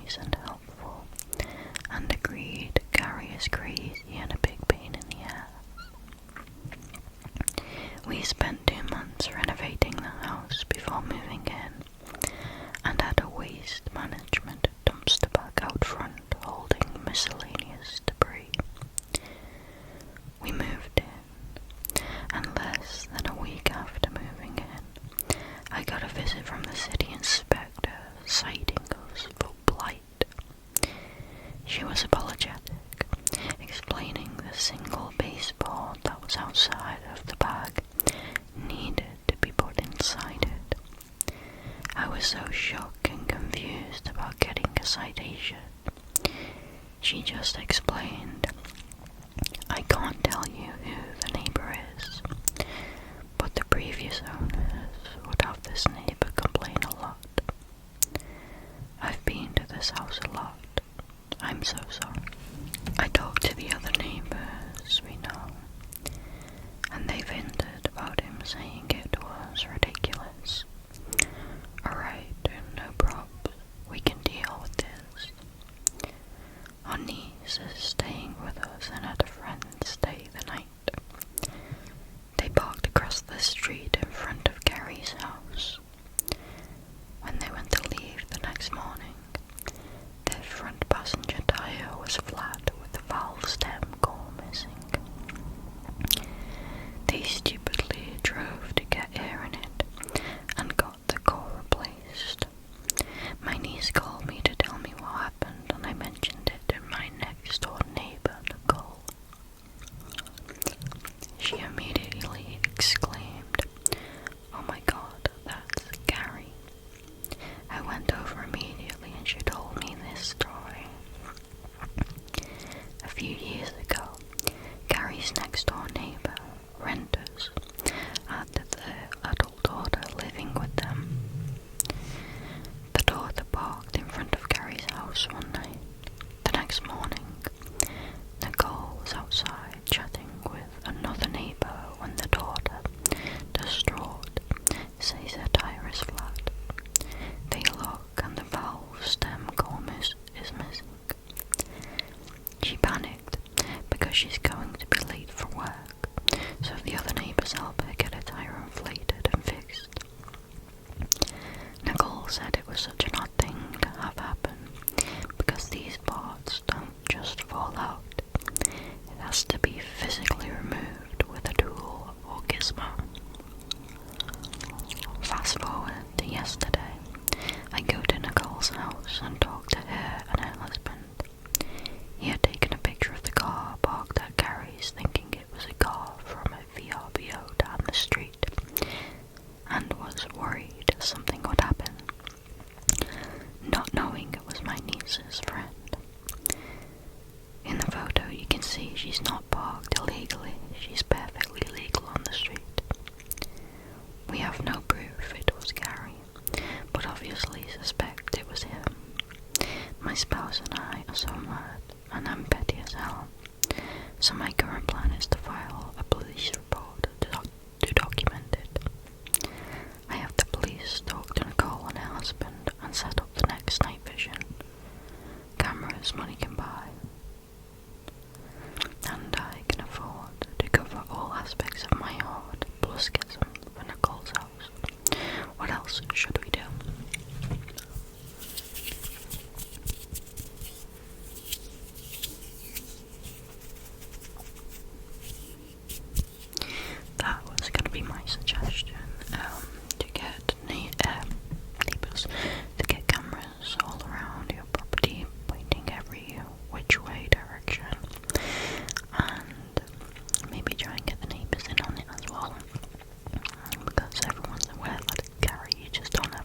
nice and helpful, and agreed Gary is crazy and a big pain in the ass. We spent 2 months renovating the house before moving in, and had a waste management dumpster bag out front holding miscellaneous debris. We moved in, and less than a week after moving in, I got a visit from the city inspector citing us for blight. She was apologetic, explaining the single baseboard that was outside of the bag needed to be put inside it. I was so shocked and confused about getting a citation. She just explained, "I can't tell you who the neighbour is, but the previous owners would have this neighbour complain a lot. I've been to this house a lot. I'm so sorry." I talked to the other neighbours we know, and they've hinted about him saying it was ridiculous. "Alright, no props. We can deal with this." Our niece is staying with us and had a friend stay the night. They parked across the street in front of Gary's house. When they went to leave the next morning, their front passenger tyre was flat with the valve stem core missing. They stupidly drove to get air in it and got the core replaced. My niece called me to tell me what happened, and I mentioned it to my next door neighbour, Nicole. She immediately exclaimed, "Oh my god, that's Gary." I went over immediately and she told me this story. A few years ago, Gary's next door neighbour, renters, had their adult daughter living with them. The daughter parked in front of Gary's house one night. The next morning, Nicole was outside chatting with another neighbour when the daughter, distraught, says her tyre is flat. They look and the valve stem core is missing. She panicked because she's going to be late for work, so the other neighbours help her get her tyre inflated and fixed. Nicole said it was such an odd thing to have happen because these parts don't just fall out. It has to be physically removed with a tool or gizmo. Fast forward to yesterday, I go to Nicole's house and talk to her and her husband. He had taken a picture of the car parked at Gary's, thinking it was a car from a VRBO down the street, and was worried something would happen, not knowing it was my niece's friend. In the photo you can see she's not parked illegally, she's perfectly legal on the street. We have no proof it was Gary, but obviously suspect it was him. My spouse and I are so mad, and I'm petty as hell, so my current plan is to file a police report to document it. I have the police talk to Nicole and her husband and set up the next night vision. Cameras money can buy. And I can afford to cover all aspects of my yard, plus get some for Nicole's house. What else should we do? That was going to be my suggestion, to get neighbours to get cameras all around your property, pointing every which way direction, and maybe try and get the neighbours in on it as well, because everyone's aware that Gary, you just don't have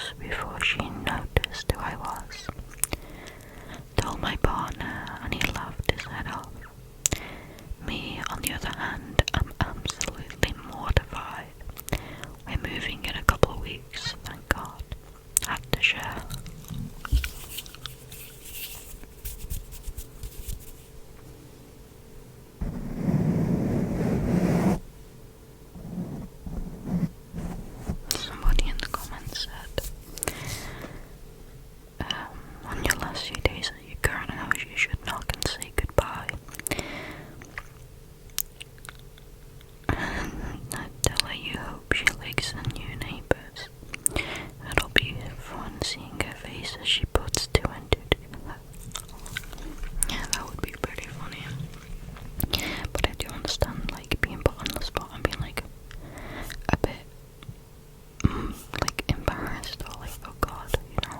house before she noticed who I was. Told my partner and he laughed his head off. Me, on the other hand, am absolutely mortified. We're moving in a couple of weeks, thank God. Had to share. Somebody in the comments said, on your last few days at your current house, you should knock and say goodbye. And I'd tell her you hope she likes the new neighbours. It'll be fun seeing her face as she puts two and two together. Yeah, that would be pretty funny. But I do understand, like, being put on the spot and being, like, a bit, like, embarrassed or, like, oh God, you know.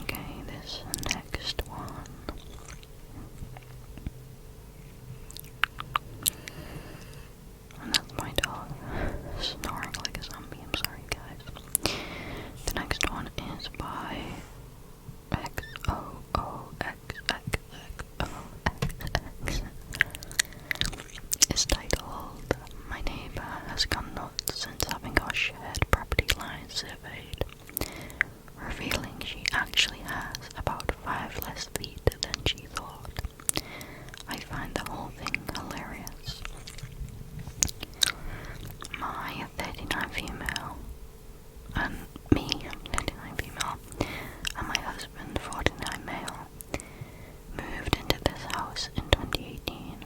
Okay, this next one. And that's my dog snoring like a zombie. I'm sorry, guys. The next one is by XOOXXXOXX. It's titled, "My neighbour has gone nuts since having our shared property line surveyed, revealing she actually has about 5 less feet than she thought. I find the whole thing hilarious. My 39 female, and me, 39 female, and my husband, 49 male, moved into this house in 2018.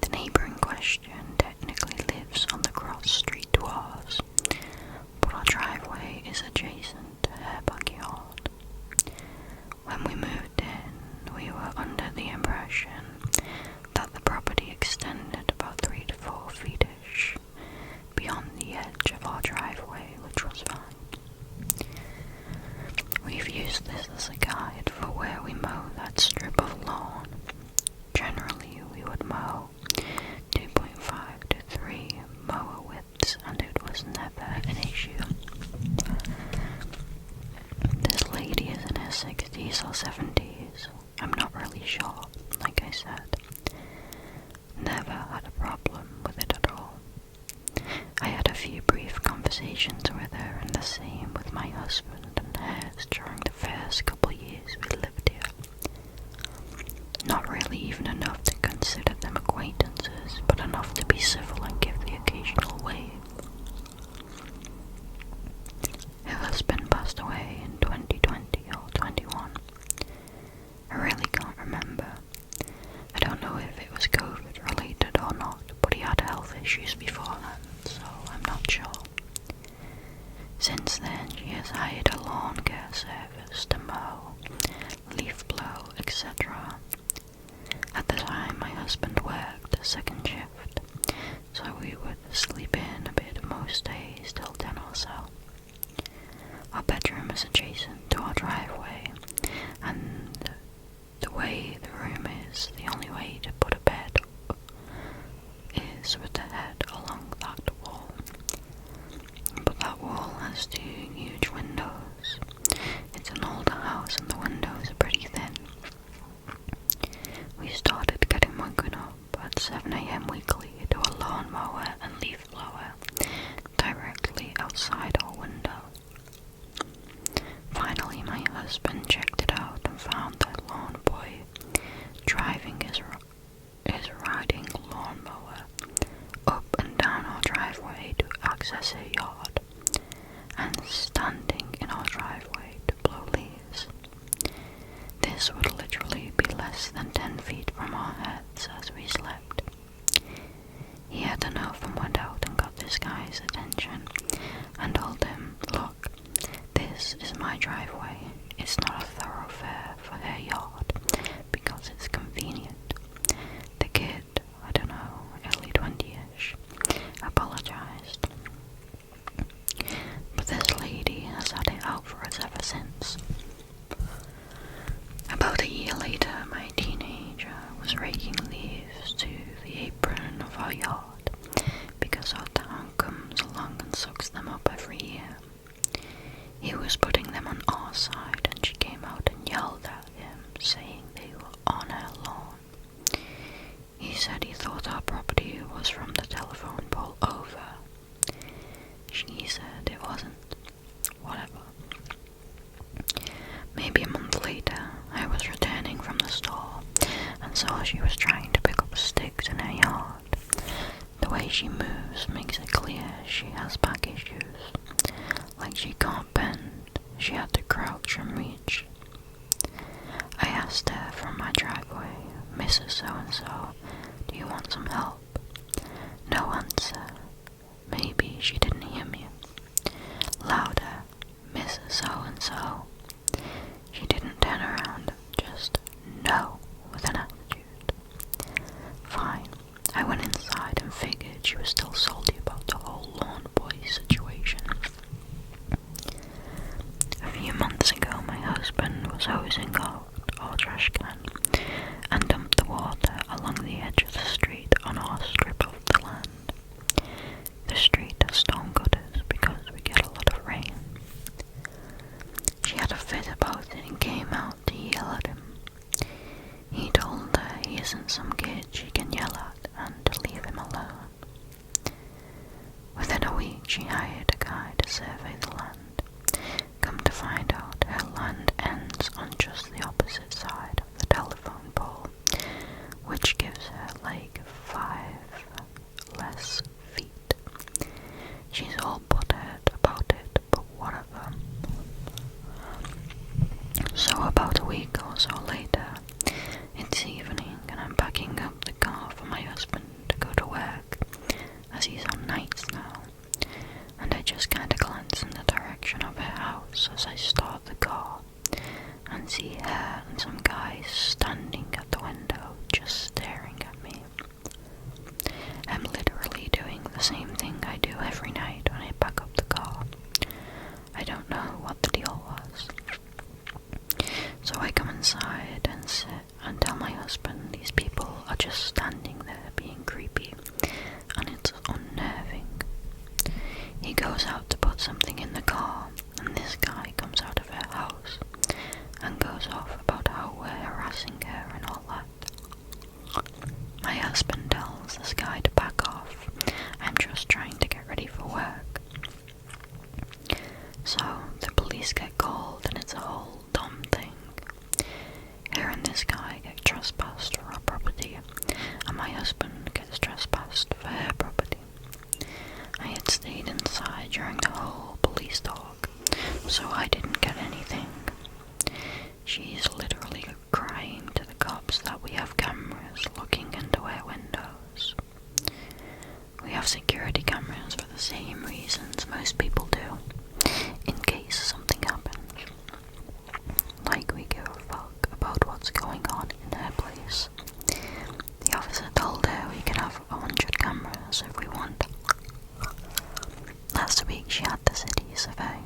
The neighbour in question technically lives on the cross street to ours, but our driveway is adjacent to her backyard. When we moved in, we were under the impression that the property extended about 3 to 4 feet-ish beyond the edge of our driveway, which was fine. We've used this as a guide for where we mow that strip of lawn. Generally, we would mow 2.5 to 3 mower widths, and it was never an issue. This lady is in her 60s or 70s. I'm not really sure, like I said. Never had a problem with it at all. I had a few brief conversations with her, and the same with my husband and hers during the first couple years we lived here. Not really even enough to consider them acquaintances, but enough to be civil and give the occasional wave. Her husband passed away in 2020 or 21. I really can't remember. I don't know if it was COVID related or not, but he had health issues beforehand, so I'm not sure. Since then, she has hired a lawn care service to mow, leaf blow, etc. At the time, my husband worked a second shift, so we would sleep in a bit most days till 10 or so. Our bedroom is adjacent to our driveway, and the way the room is, the only way to put a bed is with the head along that wall. But that wall has 2 huge windows. It's an older house and the windows are pretty thin. We started getting woken up at 7 AM weekly to a lawnmower and leaf blower directly outside our window. Finally, my husband checked it out and found that lawn boy driving his riding lawnmower up and down our driveway to access her yard, and standing in our driveway to blow leaves. This would literally be less than 10 feet from our heads as we slept. He had enough and went out and got this guy's attention and told him, "Look, this is my driveway. It's not a thoroughfare for her yard because it's convenient." The kid, I don't know, early 20-ish, apologized. But this lady has had it out for us ever since. About a year later, my teenager was raking leaves to the apron our yard because our town comes along and sucks them up every year. He was putting them on our side and she came out and yelled at him, saying they were on her lawn. He said he thought our property was from the telephone pole over. She said it wasn't. Whatever. Maybe a month later, I was returning from the store and saw she was trying to pick up sticks in her yard. The way she moves makes it clear she has back issues. Like she can't bend, she had to crouch and reach. I asked her from my driveway, "Mrs. So-and-so, do you want some help?" No answer. Maybe she didn't hear me. Louder, "Mrs. So-and-so." She didn't turn around, just no, with an attitude. Fine. I went inside and figured she was still salty about the whole lawn boy situation. A few months ago, my husband was hosing out our trash can and dumped the water along the edge of the street on our strip of the land. The street has storm gutters because we get a lot of rain. She had a fit about it and came out to yell at him. He told her he isn't some kid she can yell at and to leave him alone. Within a week she hired a guy to survey the land. Come to find out, her land ends on just the opposite side of the telephone pole, which gives her like 5 less feet. She's all butthurt about it, but whatever. So about a week or so later, it's evening and I'm packing up the car for my husband to go to work, as he's on nights now, and I just kinda glance in the direction of her house as I start the car and see her and some guys standing at the window just staring at me. I'm literally doing the same thing I do every night when I pack up the car. I don't know what the deal was. So I come inside and sit and tell my husband these people are just standing there being creepy and it's unnerving. He goes out to put something in the car and this guy comes out of her house and goes off about how we're harassing her and all that. My husband tells this guy to back off. I'm just trying to get ready for work. So the police get called and it's a whole dumb thing. Her and this guy get trespassed for our property and my husband gets trespassed for her property. I had stayed inside during the whole police talk, so I didn't get anything. She's literally crying to the cops that we have cameras looking into our windows. We have security cameras for the same reasons most people do, in case something happens. Like we give a fuck about what's going on in her place. The officer told her we can have 100 cameras if we want. Last week she had the city survey.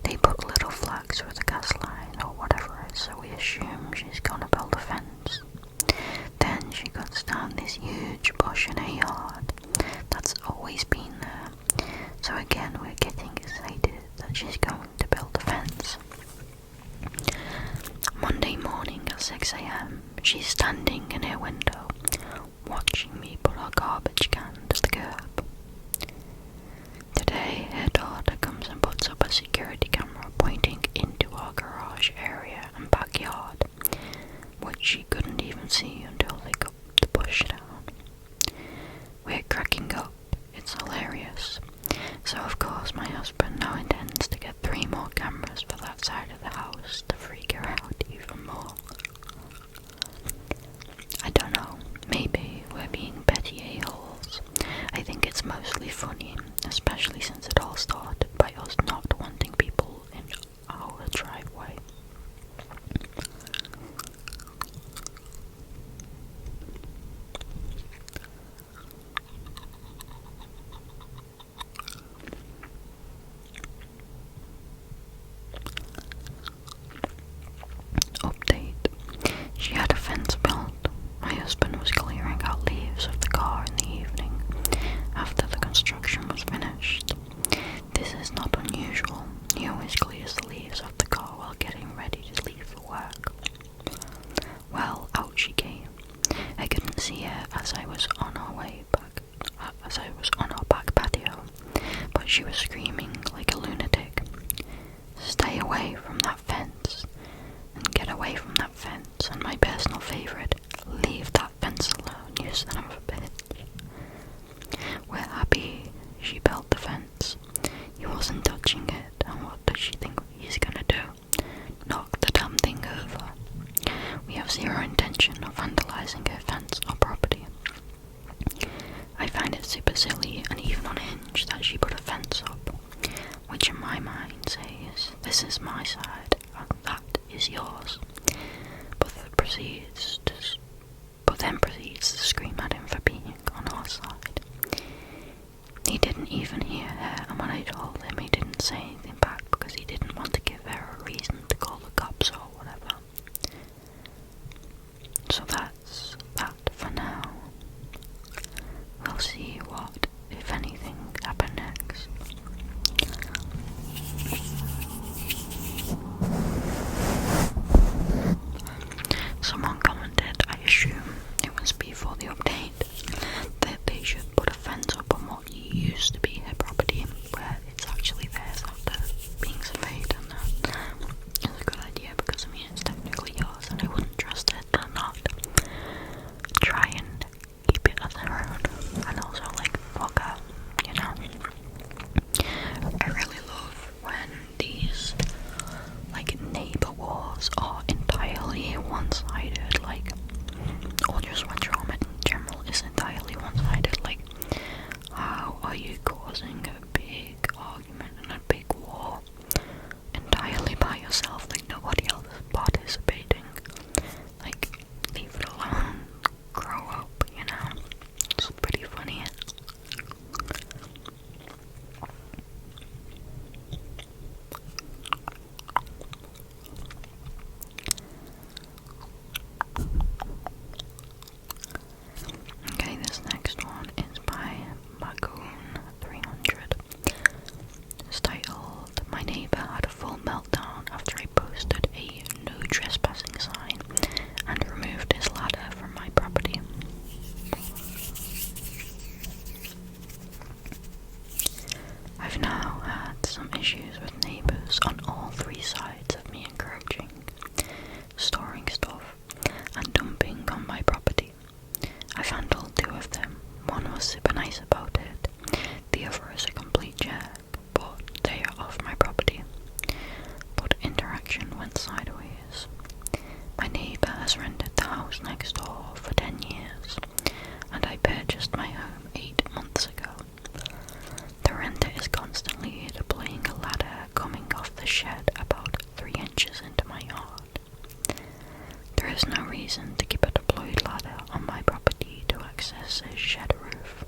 They put little flags with a gas line or whatever, so we assume she's gonna build a fence. Then she cuts down this huge bush in her yard that's always been there. So again we're getting excited that she's going to build a fence. Monday morning at 6 AM, she's standing in her window, watching me put our garbage can to the curb. Today, her daughter comes and puts up a security camera pointing into our garage area and backyard, which she couldn't even see until they cut the bush down. We're cracking up, it's hilarious. So of course my husband now intends to get 3 more cameras for that side of the house to freak her out even more. I don't know, maybe we're being petty a-holes. I think it's mostly funny, especially since it all started by us not wanting people in our driveway. Update. She had a fence built. My husband was clearing out leaves of the car in the evening but she was screaming like a lunatic. Stay away from that fence, and get away from that fence, and my personal favourite, leave that fence alone, you son of a bitch. We're happy she built the fence. He wasn't touching it, and what does she think he's gonna do? Knock the damn thing over. We have zero intention of vandalising her fence or property. I find it super silly and even unhinged that she put a fence up, which in my mind says, this is my side and that is yours, but then proceeds to scream at him for being on our side. He didn't even hear her, and when I told him, he didn't say anything back because he didn't want to give her a reason to call the cops or whatever. So that's that for now. We'll see what, if anything, happens next. Someone commented, I assume it was before the update, that they should put a fence up on what used to be her property, where it's actually theirs after being surveyed, and that is a good idea because I mean it's technically yours, and I wouldn't trust it to not try and keep it as their own, and also like fuck out, you know. I really love when these like neighbour wars are entirely one-sided, like, or just when drama in general is entirely one-sided. Like, how are you causing a big argument and a big war entirely by yourself? Like, nobody else is participating. Like, leave it alone, grow up, you know. It's pretty funny. Okay, this next one is by Magoon300. It's titled, My neighbour had a full meltdown after I posted a no trespassing sign and removed his ladder from my property. I've now had some issues with neighbours on all three sides of me encroaching, storing stuff, and dumping on my property. I've handled two of them. One was super nice about it, the other is a complete jerk, but they are off my property. But interaction went sideways. My neighbour has rented the house next door for 10 years, and I purchased my home 8 months ago. The renter is constantly deploying a ladder coming off the shed about 3 inches into my yard. There is no reason to keep a deployed ladder on my property to access his shed roof.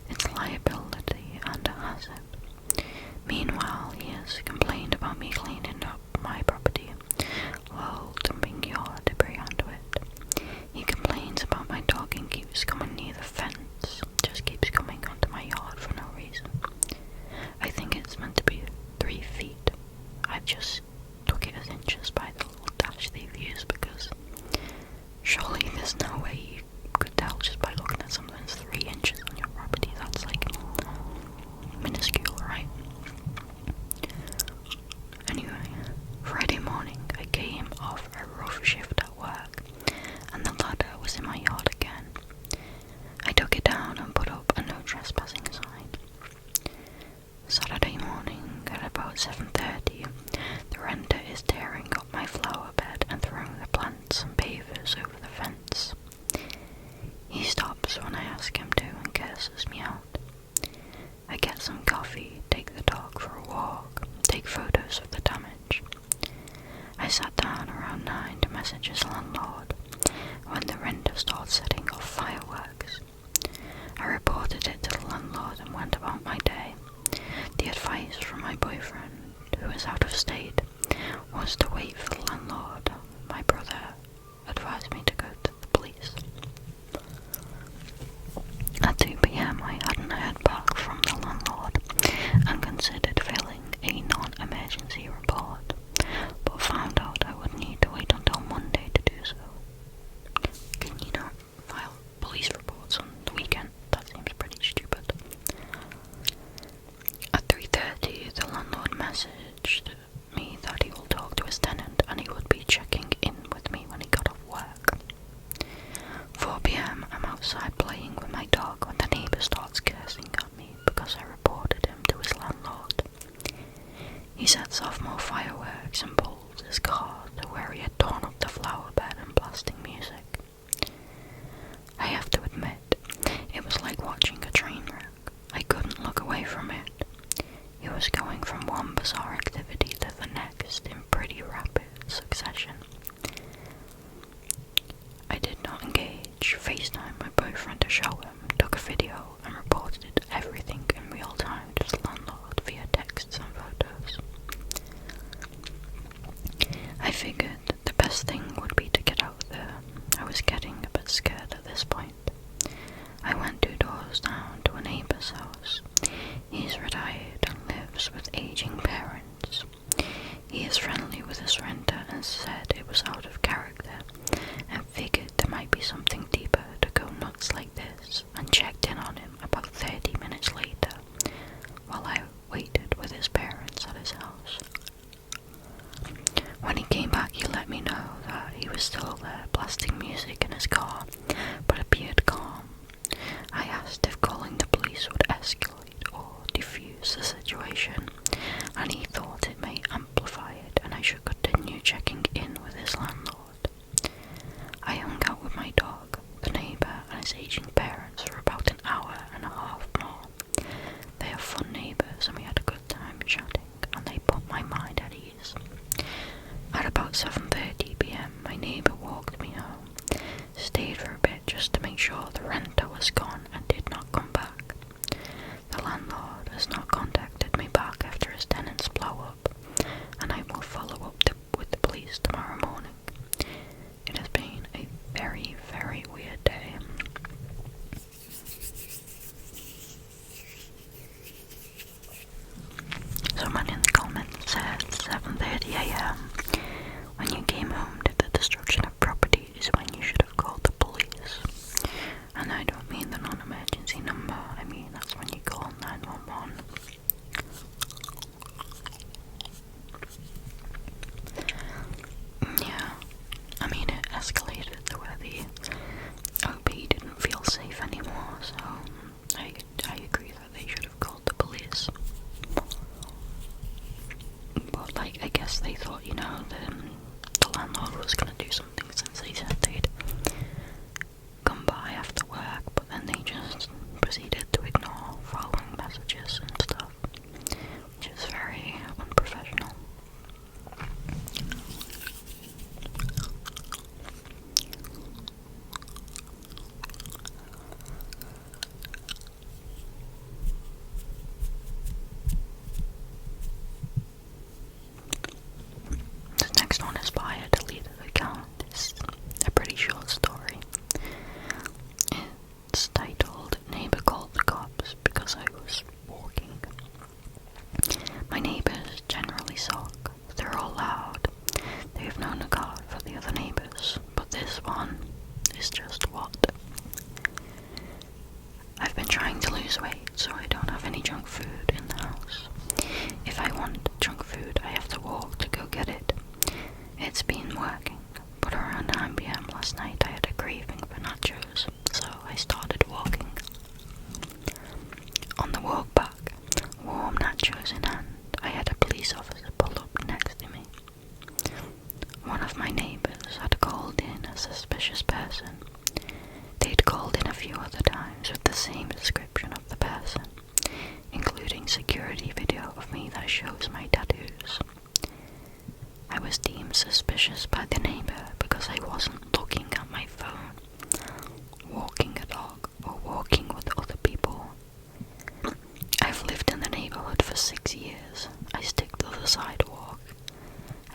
It's liability and a hazard. Meanwhile, he has complained about me cleaning up my property while dumping yard debris onto it. He complains about my dog and keeps coming near the fence, just keeps coming onto my yard for no reason. I think it's meant to be 3 feet. I've just took it as inches by the little dash they've used because surely there's no way you could tell just by looking at something that's 3 inches on your property. That's like minuscule, right? Anyway, Friday morning I came off a rough shift at work and the ladder was in my yard again. I took it down and put up a no trespassing sign. Saturday morning at about 7:30, the renter is tearing up my flower bed and throwing the plants and pavers over the fence. He stops when I ask him to and curses me out. I get some coffee, take the dog for a walk, take photos of the damage. I sat down around 9 to message his landlord when the renter starts setting off fireworks. I reported it to the landlord and went about my day. The advice from my boyfriend, who is out of state, was to wait for the landlord. My brother advised me to go to the police. At 2 p.m. I hadn't heard back from the landlord and considered filling a non-emergency report, but found out I would need to wait until Monday to do so. Can you not file police reports on proceeded to ignore following messages and stuff, which is very unprofessional. The next one is by a deleted account. It's a pretty short story. It's titled "Neighbor Called the Cops Because I Was Walking." My neighbors generally suck. They're all loud. They have no regard for the other neighbors, but this one is just what? I've been trying to lose weight, so I don't have any junk food in the house. If I want junk food, I have to walk to go get it. It's been working, but around 9 PM last night I had a craving for nachos, so I started walking. On the walk back, warm nachos in hand, I had a police officer pull up next to me. One of my neighbors had called in a suspicious person. They'd called in a few other times with the same description of the person, including security video of me that shows my tattoos. I was deemed suspicious by the neighbor because I wasn't looking at my phone, walking a dog, or walking with other people. I've lived in the neighborhood for 6 years. I stick to the sidewalk.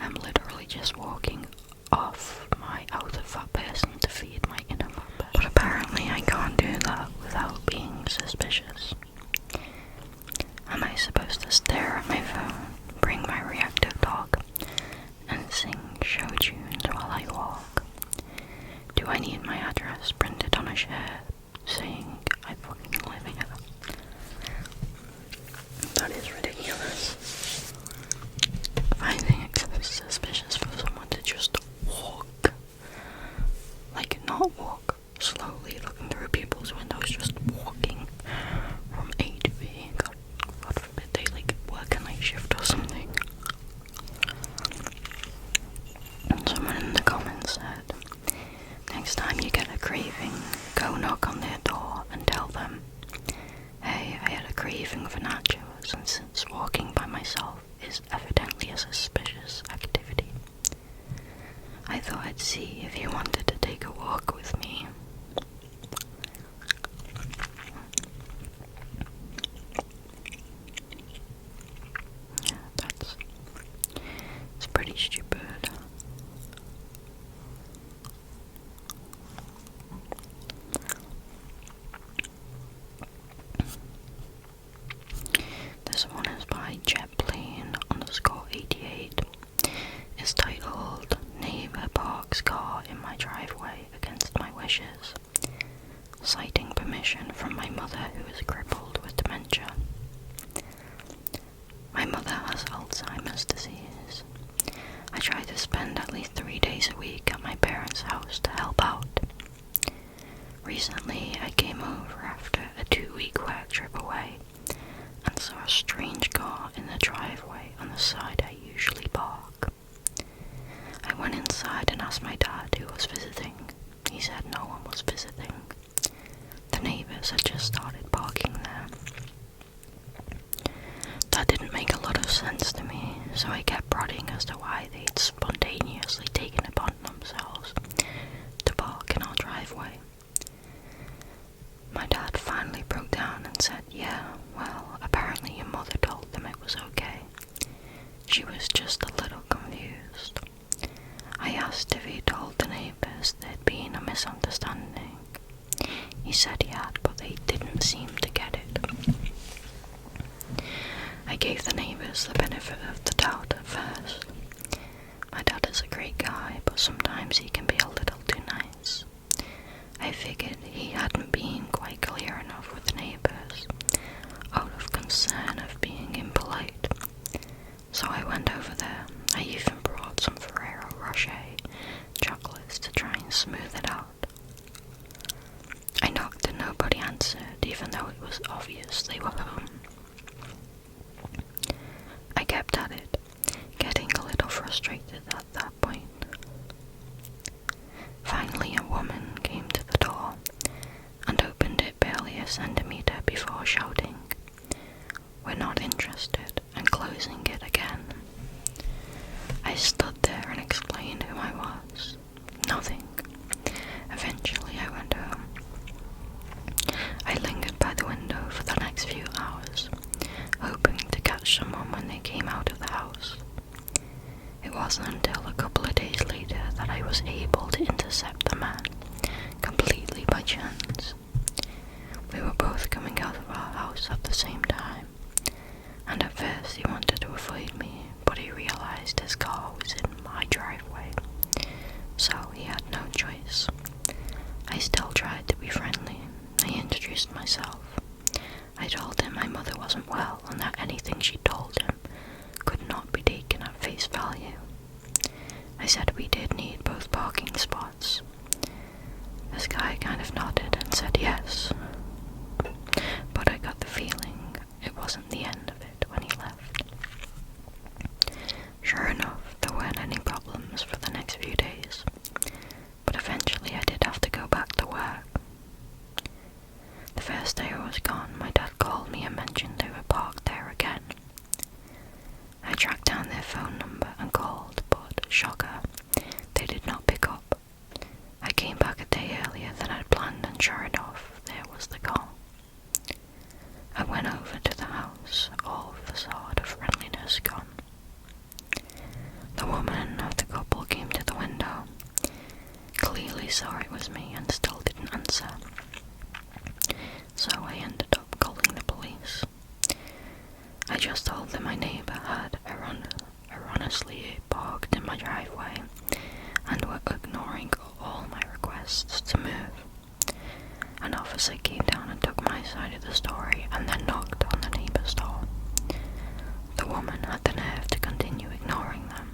I'm literally just walking off my outer fat person to feed my inner fat person. But apparently I can't do that without being suspicious. Am I supposed to stare at my phone, bring my reactive dog, and sing show tunes while I walk? Do I need my address printed on a shirt saying I fucking live here? That is ridiculous. I think it's suspicious for someone to just walk. Like, not walk slowly looking through people's windows, just walking from A to B. God forbid they like work a night shift or something. And someone in the comments said, next time you get a craving, go knock on their door and tell them, hey, I had a craving for nachos, and since walking by myself is evidently a suspicious activity, I thought I'd see if you wanted to take a walk with me. Yeah, it's pretty stupid. This one is by jetplane_88. It's titled "Neighbor Parks Car in My Driveway Against My Wishes, Citing Permission from My Mother Who is Crippled with Dementia." My mother has Alzheimer's disease. I try to spend at least 3 days a week at my parents' house to help out. Recently, I came over after a 2-week work trip away and saw a strange car in the driveway on the side I usually park. I went inside and asked my dad who was visiting. He said no one was visiting. The neighbors had just started parking there. That didn't make a lot of sense to me, so I kept prodding as to why they'd spontaneously taken it upon themselves to park in our driveway. My dad finally broke down and said, yeah, well, apparently your mother told them it was okay. She was just a little confused. I asked if he told the neighbors there'd been a misunderstanding. He said he had, but they didn't seem to get it. I gave the neighbors the benefit of the doubt at first. My dad is a great guy, but sometimes he can be a little too nice. I figured he hadn't been quite clear enough with neighbors, out of concern of being impolite. So I went over there. I even brought some Ferrero Rocher chocolates to try and smooth it out. I knocked and nobody answered, even though it was obvious they were home. I kept at it, getting a little frustrated at that point. Finally, a woman came to the door and opened it barely a centimetre before shouting, "We're not interested," and closing it again. I stood there and explained who I was. Nothing. Eventually I went home. I lingered by the window for the next few hours, hoping to catch someone when they came out of the house. It wasn't until a couple of days later that I was able to intercept the man, completely by chance. We were both coming out of our house at the same time, and at first he wanted to avoid me, but he realized his car was in my driveway, so he had no choice. I still tried to be friendly. I introduced myself. I told him my mother wasn't well and that anything she told him could not be taken at face value. I said we did need both parking spots. This guy kind of nodded and said yes, but I got the feeling it wasn't the end of it when he left. Sure enough, there weren't any problems for the next few days, but eventually I did have to go back to work. The first day I was gone, my dad called me and mentioned they were parked there again. I tracked down their phone number and called, but shocker, they did not pick up. I came back a day earlier than I'd planned, and sure enough, there was the car. I went over to the house, all facade of friendliness gone. The woman of the couple came to the window, clearly saw it was me and still didn't answer. So I ended up calling the police. I just told them my neighbour had erroneously parked in my driveway and were ignoring all my requests to move. An officer came down and took my side of the story and then knocked on the neighbour's door. The woman had the nerve to continue ignoring them.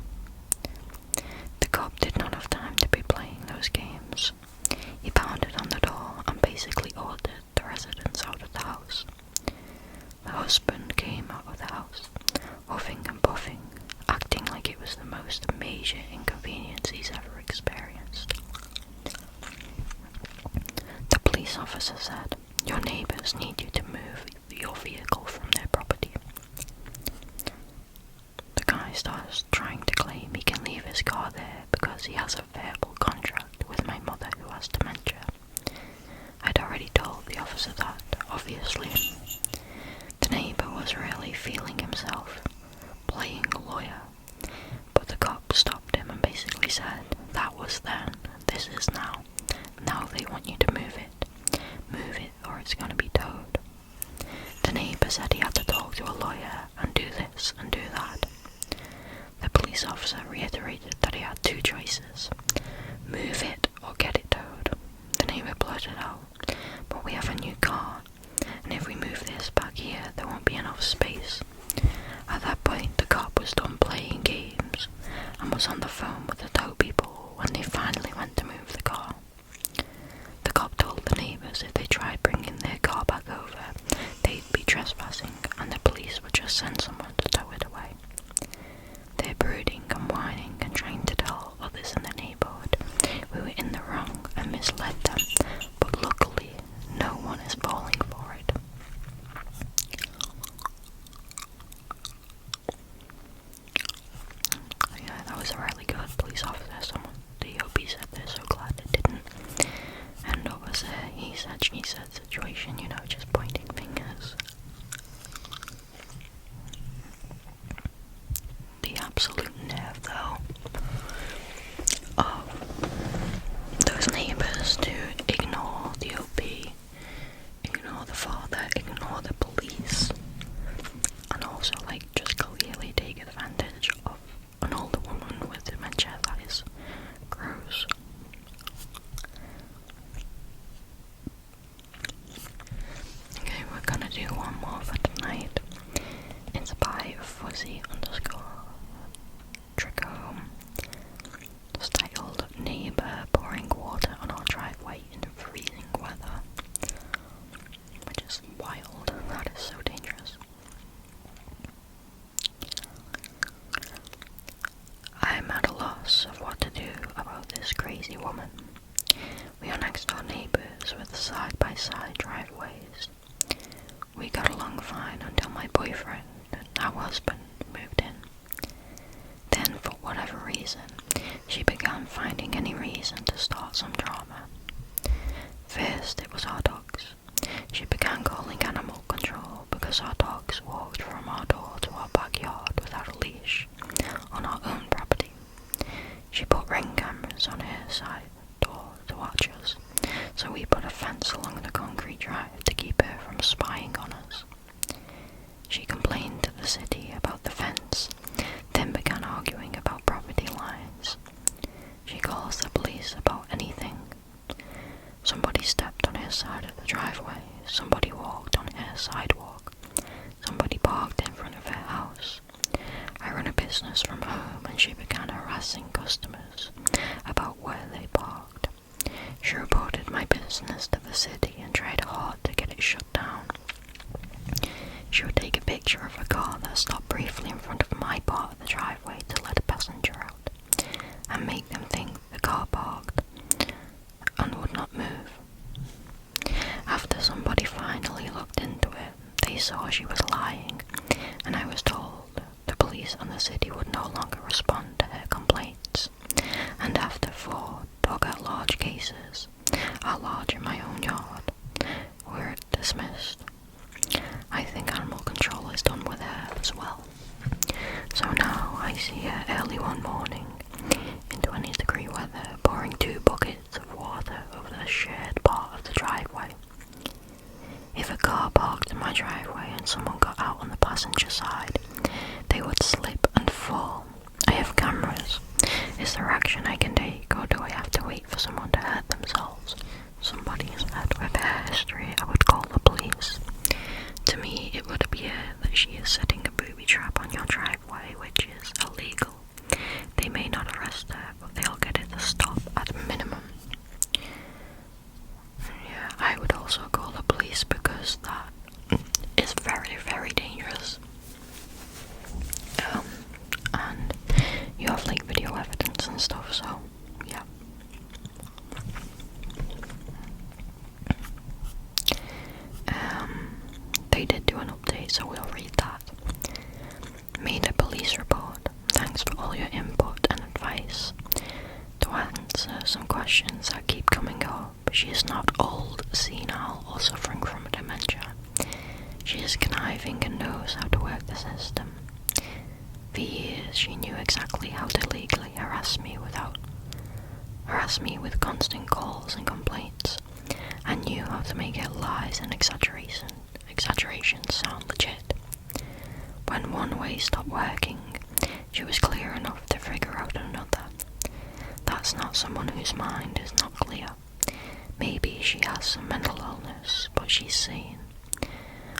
The cop did not have time to be playing those games. He pounded on the door and basically ordered the residents out of the house. The husband came out of the house, huffing and puffing, acting like it was the most major inconvenience he's ever experienced. The police officer said, "Your neighbours need you to move your vehicle from their property." The guy starts trying to claim he can leave his car there because he has a verbal contract with my mother who has dementia. I'd already told the officer that, obviously. The neighbour was really feeling himself, playing lawyer, but the cop stopped him and basically said, "That was then, this is now. Now they want you to move it. Move it or it's going to be towed." The neighbour said he had to talk to a lawyer and do this and do that. The police officer reiterated that he had two choices: move it or get it towed. The neighbour blurted out, "But we have a new car, and if we move this back here, there won't be enough space." At that point, the cop was done playing games and was on the phone with the tow people when they finally went to move the car. The cop told the neighbours if they tried bringing their car back over, they'd be trespassing and the police would just send someone to tow it away. They're brooding and whining and trying to tell others in the neighbourhood we were in the wrong and misled them, but luckily no one is falling for it. Yeah, that was a really good police officer. The OP said they're so glad it didn't end up as a he said, she said situation, just pointing fingers. The absolute nerve, though, of those neighbours to ignore the OP, ignore the father, ignore the police, and also, just clearly take advantage of an older woman with dementia. That is gross. Okay, we're gonna do one more for tonight. It's by Fuzzy _ Trico. It's titled "Neighbour Pouring Water on Our Driveway in Freezing Weather," which is wild. That is so dangerous. I'm at a loss of what to do about this crazy woman. We are next door neighbours with side-by-side driveways. fine until my boyfriend, now husband, moved in. Then, for whatever reason, she began finding any reason to start some drama. First, it was our dogs. She began calling animal control because our dogs walked from our door to our backyard without a leash on our own property. She put ring cameras on her side door to watch us, so we put a fence along the concrete drive to keep her from spying on us. She complained to the city about the fence, then began arguing about property lines. She calls the police about anything. Somebody stepped on her side of the driveway, somebody walked on her sidewalk, somebody parked in front of her house. I run a business from home and she began harassing customers about where they parked. She reported my business to the city and tried hard to get it shut down. She would take a picture of a car that stopped briefly in front of my part of the driveway to let a passenger out, and make them think the car parked and would not move. After somebody finally looked into it, they saw she was lying, and I was told the police and the city would no longer respond to her complaints, and after 4 dog-at-large cases, at-large in my own yard, were dismissed. I think animal control is done with her as well. So now I see her early one morning, in 20-degree weather, pouring 2 buckets of water over the shared part of the driveway. If a car parked in my driveway and someone got out on the passenger side, they would slip and fall. I have cameras. Is there action I can take, or do I have to wait for someone to hurt themselves? Somebody said with her history I would call the police. To me, it would appear that she is setting a booby trap on your driveway, which is illegal. They may not arrest her, but they'll get it to stop at a minimum. Yeah, I would also call the police because that is very, very dangerous. And you have like video evidence and stuff, so yeah. They did do an update, so we'll read that. Made a police report. Thanks for all your input and advice. To answer some questions that keep coming up, she is not old, senile, or suffering from dementia. She is conniving and knows how to work the system. For years, she knew exactly how to legally harass me with constant calls and complaints, and knew how to make her lies and exaggerations sound legit. When one way stopped working, she was clear enough to figure out another. That's not someone whose mind is not clear. Maybe she has some mental illness, but she's sane.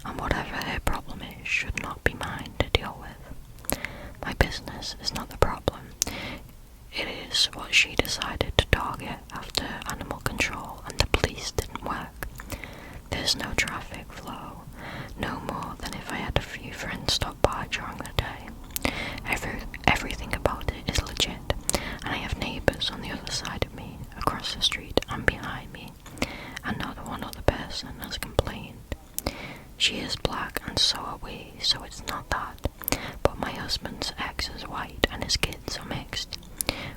And whatever her problem is should not be mine to deal with. My business is not the problem. It is what she decided to target after animal control and the police didn't work. There's no traffic flow, no more than if I had a few friends stop by during the day. Everything about it is legit, and I have neighbours on the other side of me, across the street and behind me, and not one other person has complained. She is black and so are we, so it's not that, but my husband's ex is white and his kids are mixed.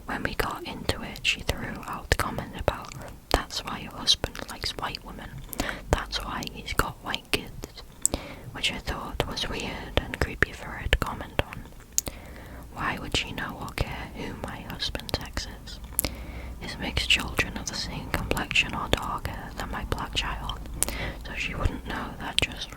When we got into it, she threw out the comment about, that's why your husband likes white women, that's why he's got white kids, which I thought was weird and creepy for her to comment on. Why would she know or care who my husband's ex is? His mixed children are the same complexion or darker than my black child, so she wouldn't know that just